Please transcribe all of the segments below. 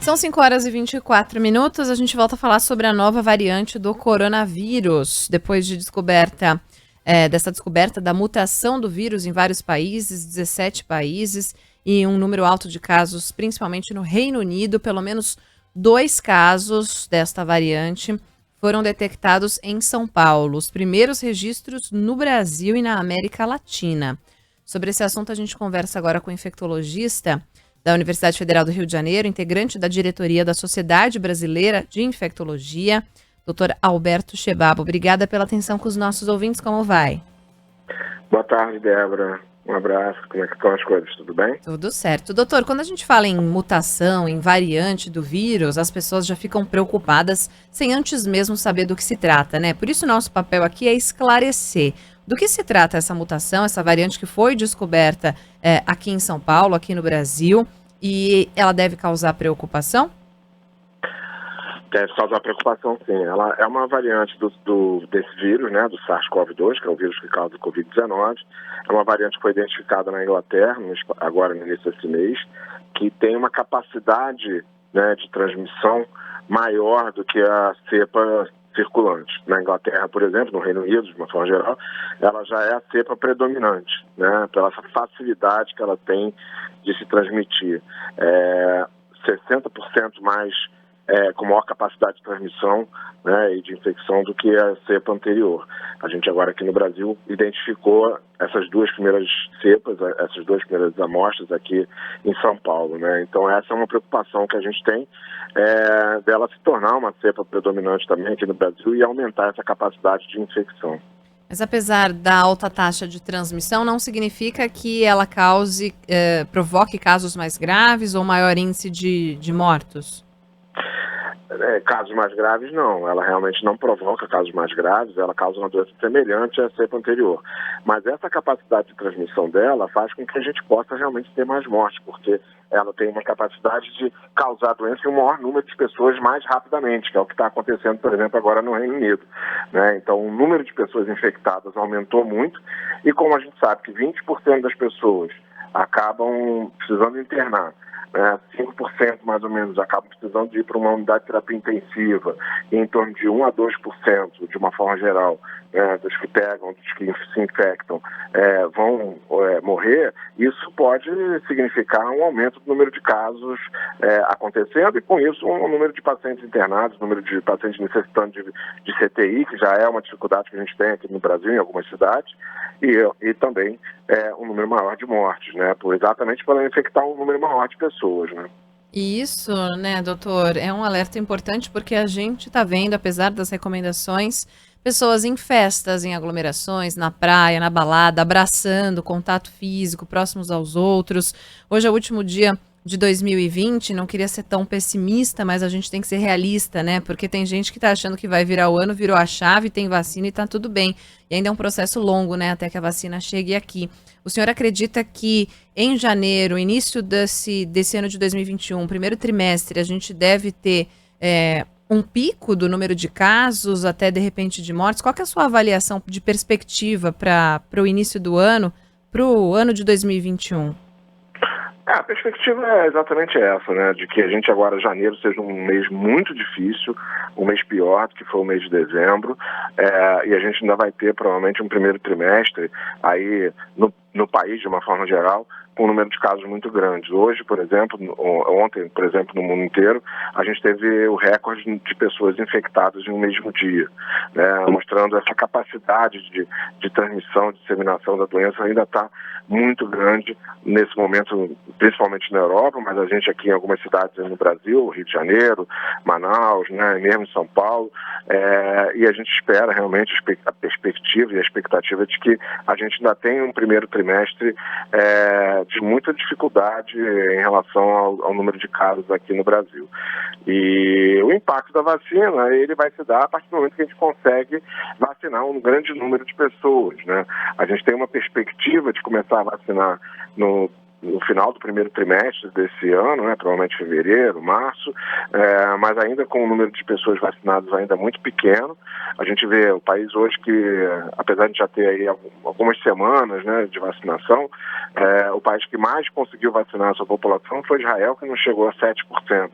São 5 horas e 24 minutos. A gente volta a falar sobre a nova variante do coronavírus. Depois de dessa descoberta da mutação do vírus em vários países, 17 países, e um número alto de casos, principalmente no Reino Unido, pelo menos 2 casos desta variante foram detectados em São Paulo. Os primeiros registros no Brasil e na América Latina. Sobre esse assunto, a gente conversa agora com o infectologista da Universidade Federal do Rio de Janeiro, integrante da diretoria da Sociedade Brasileira de Infectologia, Dr. Alberto Chebabo. Obrigada pela atenção com os nossos ouvintes. Como vai? Boa tarde, Débora. Um abraço. Como é que estão as coisas? Tudo bem? Tudo certo. Doutor, quando a gente fala em mutação, em variante do vírus, as pessoas já ficam preocupadas sem antes mesmo saber do que se trata, né? Por isso, nosso papel aqui é esclarecer do que se trata essa mutação, essa variante que foi descoberta aqui em São Paulo, aqui no Brasil, e ela deve causar preocupação? Deve causar preocupação, sim. Ela é uma variante desse vírus, né, do SARS-CoV-2, que é o vírus que causa o Covid-19. É uma variante que foi identificada na Inglaterra, agora no início desse mês, que tem uma capacidade, né, de transmissão maior do que a cepa circulante. Na Inglaterra, por exemplo, no Reino Unido, de uma forma geral, ela já é a cepa predominante, né, pela essa facilidade que ela tem de se transmitir. 60% mais com maior capacidade de transmissão, né, e de infecção do que a cepa anterior. A gente agora aqui no Brasil identificou essas duas primeiras cepas, essas duas primeiras amostras aqui em São Paulo, né? Então essa é uma preocupação que a gente tem, dela se tornar uma cepa predominante também aqui no Brasil e aumentar essa capacidade de infecção. Mas apesar da alta taxa de transmissão, não significa que ela provoque casos mais graves ou maior índice de mortos? Casos mais graves, não. Ela realmente não provoca casos mais graves, ela causa uma doença semelhante à cepa anterior. Mas essa capacidade de transmissão dela faz com que a gente possa realmente ter mais mortes, porque ela tem uma capacidade de causar doença em um maior número de pessoas mais rapidamente, que é o que está acontecendo, por exemplo, agora no Reino Unido, né? Então, o número de pessoas infectadas aumentou muito, e como a gente sabe que 20% das pessoas acabam precisando internar, 5% mais ou menos acabam precisando de ir para uma unidade de terapia intensiva, e em torno de 1 a 2%, de uma forma geral, dos que pegam, dos que se infectam, vão morrer. Isso pode significar um aumento do número de casos acontecendo, e com isso um número de pacientes internados, número de pacientes necessitando de CTI, que já é uma dificuldade que a gente tem aqui no Brasil, em algumas cidades, e também um número maior de mortes, né, exatamente para infectar um número maior de pessoas, né. E isso, né, doutor, é um alerta importante porque a gente está vendo, apesar das recomendações, pessoas em festas, em aglomerações, na praia, na balada, abraçando, contato físico, próximos aos outros. Hoje é o último dia de 2020, não queria ser tão pessimista, mas a gente tem que ser realista, né? Porque tem gente que está achando que vai virar o ano, virou a chave, tem vacina e está tudo bem. E ainda é um processo longo, né, até que a vacina chegue aqui. O senhor acredita que em janeiro, início desse ano de 2021, primeiro trimestre, a gente deve ter um pico do número de casos, até de repente de mortes? Qual que é a sua avaliação de perspectiva para o início do ano, para o ano de 2021? A perspectiva é exatamente essa, né, de que a gente agora, janeiro, seja um mês muito difícil, um mês pior do que foi o mês de dezembro, e a gente ainda vai ter provavelmente um primeiro trimestre aí no país, de uma forma geral, com um número de casos muito grandes. Hoje, por exemplo, ontem, por exemplo, no mundo inteiro, a gente teve o recorde de pessoas infectadas em um mesmo dia, né, mostrando essa capacidade de transmissão, de disseminação da doença ainda está muito grande nesse momento, principalmente na Europa, mas a gente aqui em algumas cidades no Brasil, Rio de Janeiro, Manaus, né, mesmo em São Paulo, e a gente espera realmente a perspectiva e a expectativa de que a gente ainda tenha um primeiro trimestre de muita dificuldade em relação ao número de casos aqui no Brasil. E o impacto da vacina, ele vai se dar a partir do momento que a gente consegue vacinar um grande número de pessoas, né? A gente tem uma perspectiva de começar a vacinar no final do primeiro trimestre desse ano, né, provavelmente fevereiro, março, mas ainda com o número de pessoas vacinadas ainda muito pequeno. A gente vê o país hoje que, apesar de já ter aí algumas semanas, né, de vacinação, o país que mais conseguiu vacinar a sua população foi Israel, que não chegou a 7%,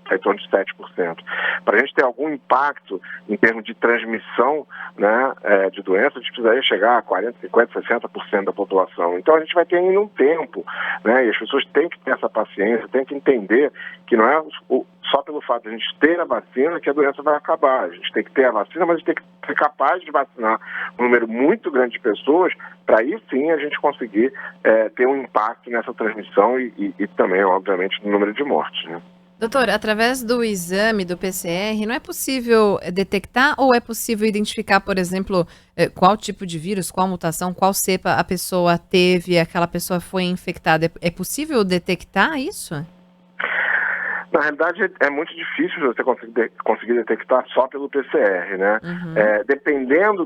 está em torno de 7%. Para a gente ter algum impacto em termos de transmissão, né, de doença, a gente precisaria chegar a 40%, 50%, 60% da população. Então a gente vai ter ainda um tempo, né, e as pessoas têm que ter essa paciência, têm que entender que não é só pelo fato de a gente ter a vacina que a doença vai acabar. A gente tem que ter a vacina, mas a gente tem que ser capaz de vacinar um número muito grande de pessoas para aí sim a gente conseguir ter um impacto nessa transmissão e também, obviamente, no número de mortes, né? Doutor, através do exame do PCR, não é possível detectar ou é possível identificar, por exemplo, qual tipo de vírus, qual mutação, qual cepa a pessoa teve, aquela pessoa foi infectada? É possível detectar isso? Na realidade, é muito difícil você conseguir detectar só pelo PCR, né? Uhum. Dependendo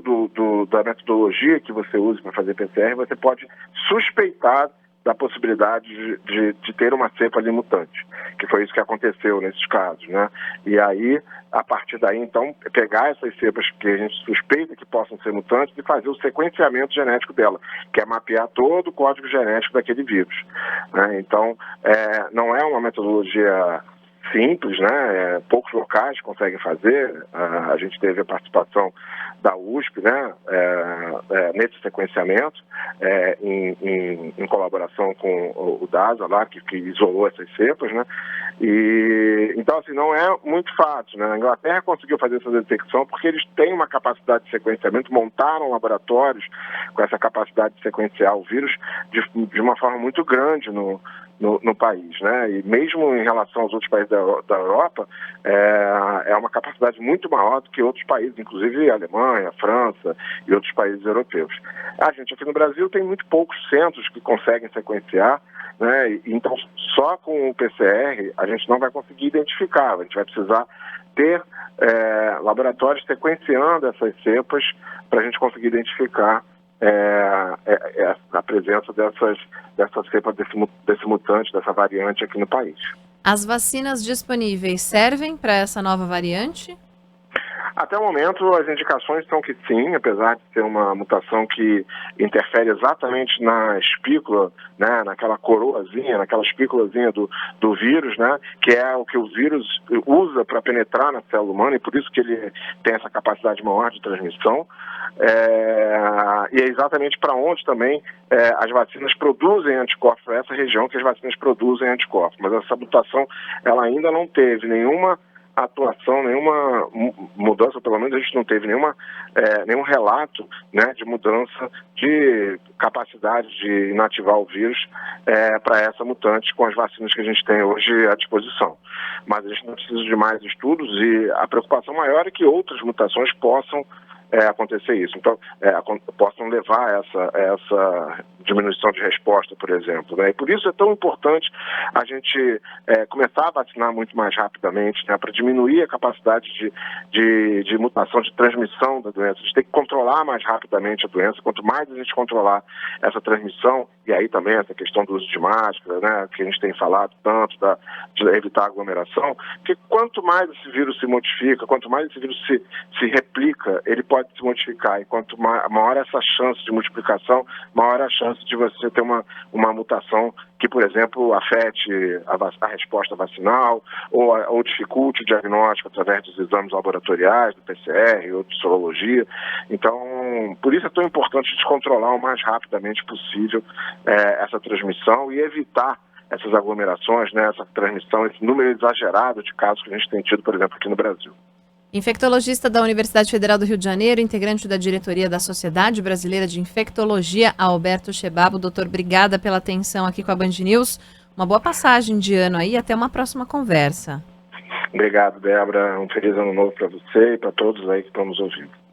da metodologia que você use para fazer PCR, você pode suspeitar da possibilidade de ter uma cepa ali mutante, que foi isso que aconteceu nesses casos, né? E aí, a partir daí, então, pegar essas cepas que a gente suspeita que possam ser mutantes e fazer o sequenciamento genético dela, que é mapear todo o código genético daquele vírus, né? Então, não é uma metodologia simples, né? Poucos locais conseguem fazer. A gente teve a participação da USP, né? Nesse sequenciamento, em colaboração com o DASA lá, que isolou essas cepas, né? E então, assim, não é muito fácil, né? A Inglaterra conseguiu fazer essa detecção porque eles têm uma capacidade de sequenciamento, montaram laboratórios com essa capacidade de sequenciar o vírus de uma forma muito grande no país, né? E mesmo em relação aos outros países da Europa, é uma capacidade muito maior do que outros países, inclusive a Alemanha, a França e outros países europeus. A gente aqui no Brasil tem muito poucos centros que conseguem sequenciar, né? E, então, só com o PCR a gente não vai conseguir identificar, a gente vai precisar ter laboratórios sequenciando essas cepas para a gente conseguir identificar a presença dessa cepa, desse mutante, dessa variante aqui no país. As vacinas disponíveis servem para essa nova variante? Até o momento, as indicações são que sim, apesar de ser uma mutação que interfere exatamente na espícula, né, naquela coroazinha, naquela espículazinha do vírus, né, que é o que o vírus usa para penetrar na célula humana e por isso que ele tem essa capacidade maior de transmissão. E é exatamente para onde também as vacinas produzem anticorpos, para essa região que as vacinas produzem anticorpos. Mas essa mutação, ela ainda não teve nenhuma atuação, nenhuma mudança, pelo menos a gente não teve nenhum relato, né, de mudança de capacidade de inativar o vírus para essa mutante com as vacinas que a gente tem hoje à disposição. Mas a gente não precisa de mais estudos e a preocupação maior é que outras mutações possam acontecer isso. Então, possam levar essa diminuição de resposta, por exemplo, né? E por isso é tão importante a gente começar a vacinar muito mais rapidamente, né? Para diminuir a capacidade de mutação, de transmissão da doença. A gente tem que controlar mais rapidamente a doença. Quanto mais a gente controlar essa transmissão, e aí também essa questão do uso de máscara, né? Que a gente tem falado tanto, de evitar aglomeração, porque quanto mais esse vírus se modifica, quanto mais esse vírus se replica, ele pode se modificar. E quanto maior essa chance de multiplicação, maior a chance de você ter uma mutação que, por exemplo, afete a resposta vacinal ou dificulte o diagnóstico através dos exames laboratoriais, do PCR ou de sorologia. Então, por isso é tão importante descontrolar o mais rapidamente possível essa transmissão e evitar essas aglomerações, né, essa transmissão, esse número exagerado de casos que a gente tem tido, por exemplo, aqui no Brasil. Infectologista da Universidade Federal do Rio de Janeiro, integrante da diretoria da Sociedade Brasileira de Infectologia, Alberto Chebabo. Doutor, obrigada pela atenção aqui com a Band News. Uma boa passagem de ano aí, até uma próxima conversa. Obrigado, Débora. Um feliz ano novo para você e para todos aí que estão nos ouvindo.